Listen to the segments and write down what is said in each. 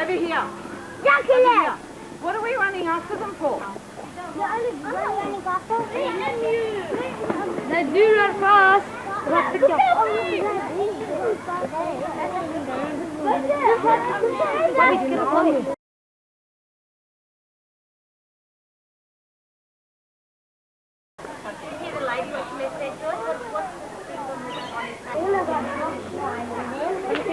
Over here. Here. What are we running after them for? Running after? They do run fast. Hear the lady what she said, George? What's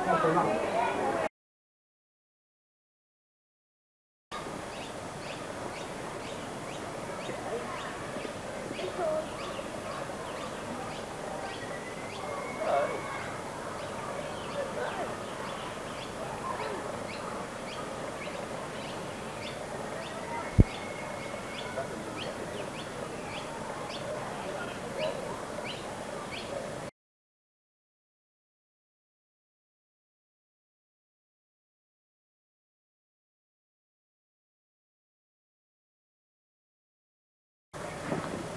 the thing on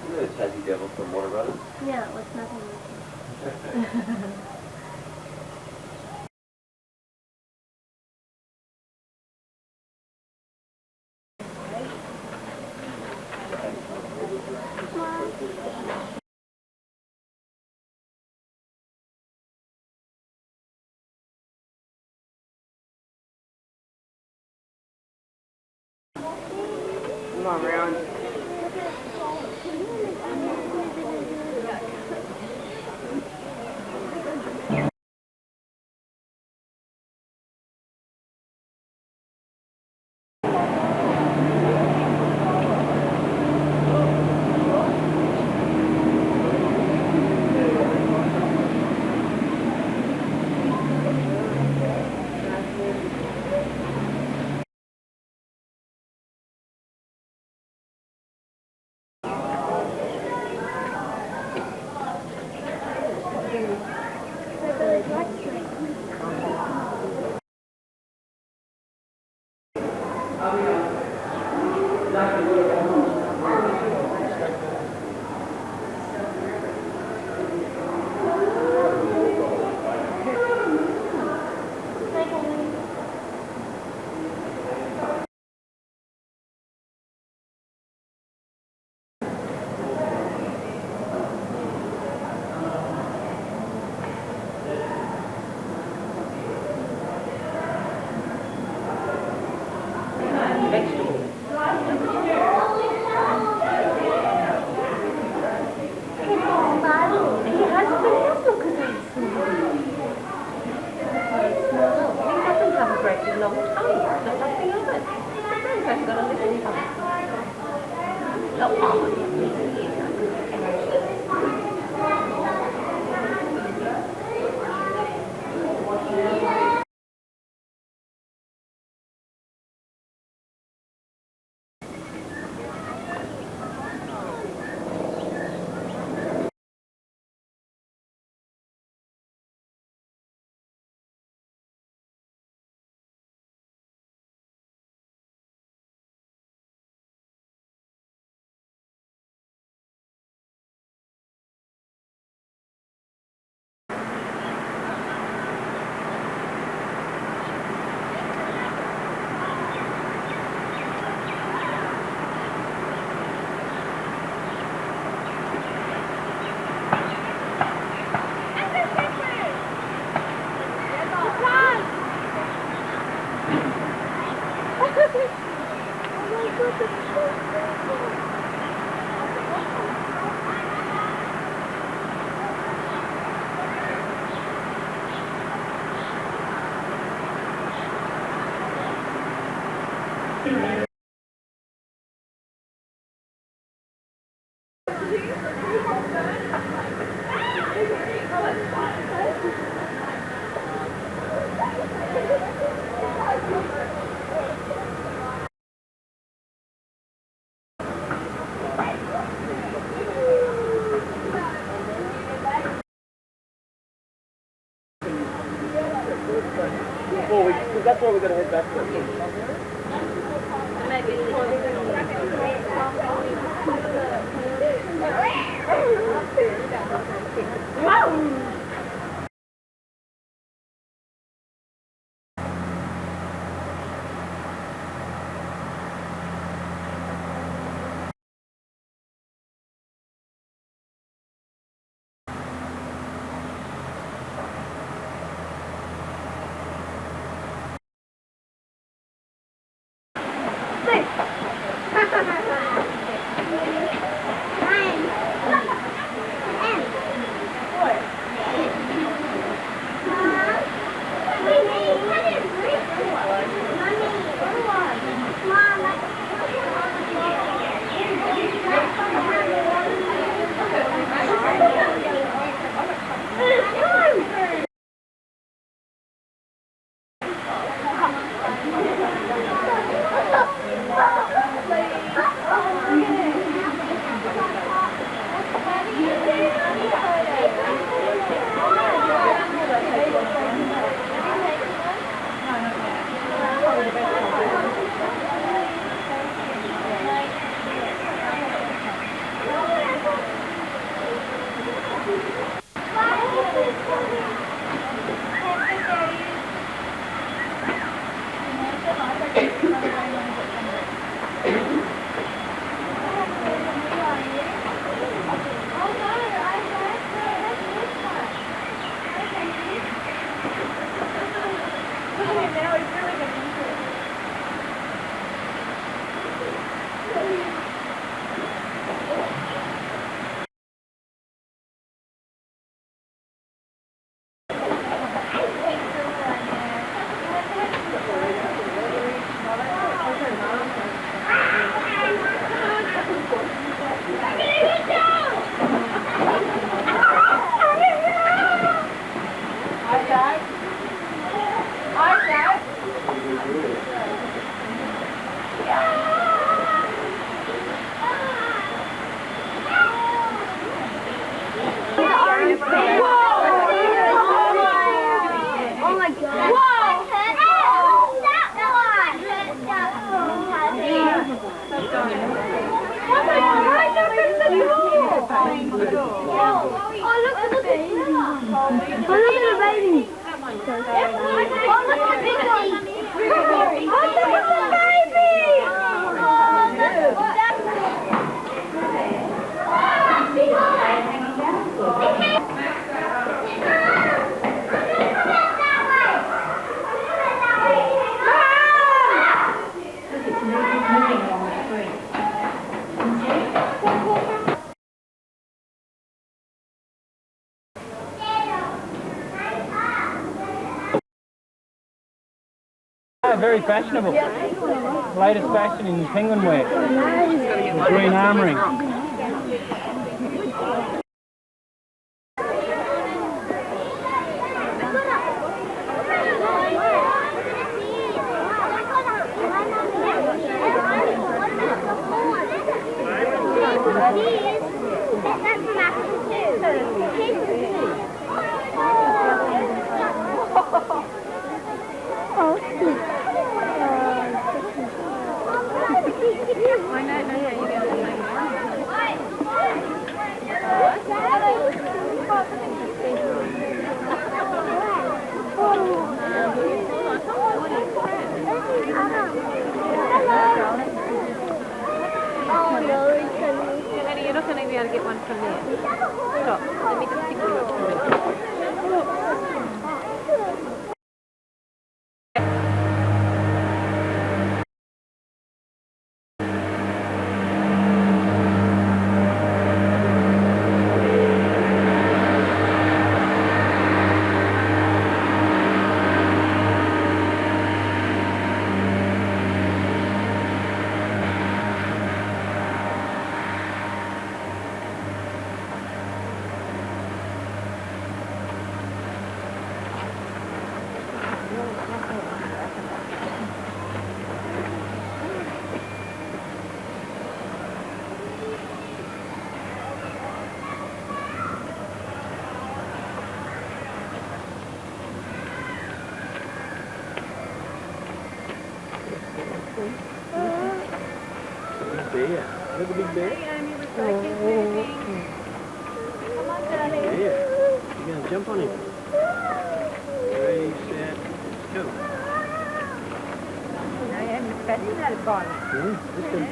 You know the Tassie Devil from Warner Brothers? Yeah, it was nothing. Come on, round. Long time. There's nothing of it. I've got a little That's why we're going to head back to. Very fashionable. Latest fashion in penguin wear. Green armouring. bear. Is that the big bear? Yeah. You're going to jump on him. 3, set, go. Này em cánh ra được còn. Yeah, this one.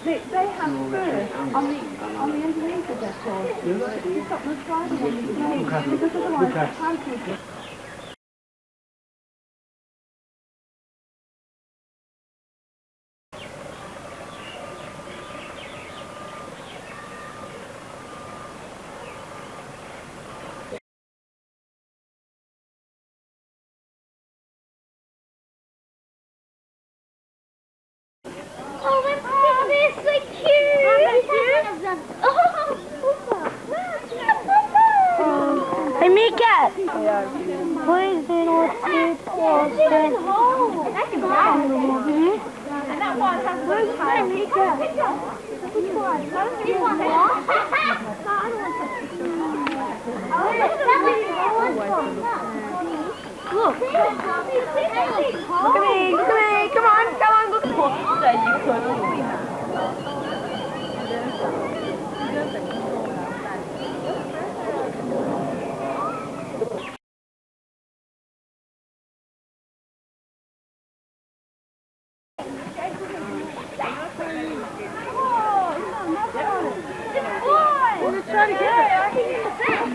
They have fur on the underneath of their claws. You've got no trident on these legs because otherwise the pants would get. Oh, they're so cute! Hey, Mika! What is it? What's it? That's a And that one has blue tail. Mika! Which one? This one. No, I don't want to. Look. Look at me, come on, look. There you could. Try to get it. I think it's the same.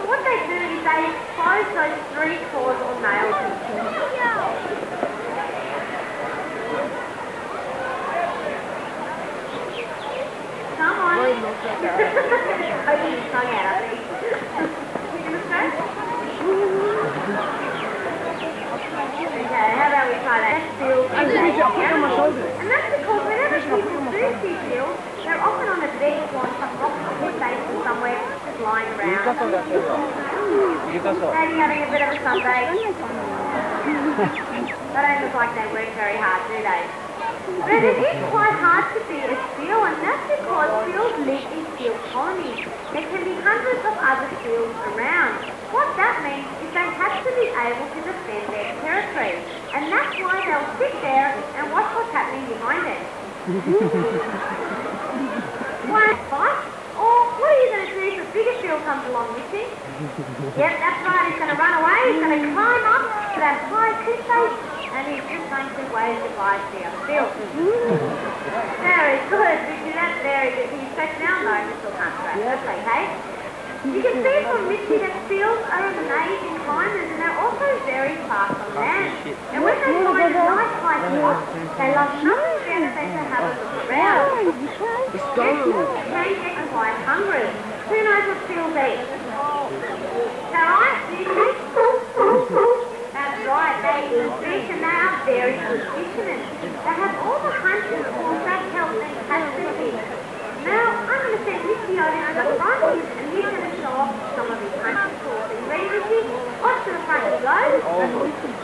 What they do is they expose those 3 claws or nails. Come on. Open your tongue out, I think. You gonna start? Okay, how about we try that? And that's because whenever people do see seals, they're often on a beach or on some rock station somewhere just lying around. Maybe having a bit of a sunbathe. They don't look like they work very hard, do they? But it is quite hard to be a seal, and that's because seals live in seal colonies. There can be hundreds of other seals around. What that means is is they have to be able to defend their territory. And that's why they'll sit there and watch what's happening behind them. Why fight? Or what are you going to do if a bigger seal comes along with you? Yep, that's right, he's going to run away, he's going to climb up to that high cliff face, and he's just going to wave goodbye to the other seal. Very good, Richie, that's very good. Can you stretch now? No, you still can't stretch. That's okay. You can see from Richie that seals are amazing climbers, and they're also very fast on land. And when they find a nice high cliff, they love nothing better than to have a look around. Yes, they get quite hungry. Who knows what seals eat? Is that right? Do you think? That's right, they eat fish, and they are very good fishermen. They have all the hunting tools that help them catch the fish. Now, I'm going to send Richie over to the front, and he's going to show off some of his hunting tools. Are you ready, Richie? Off to the front he goes.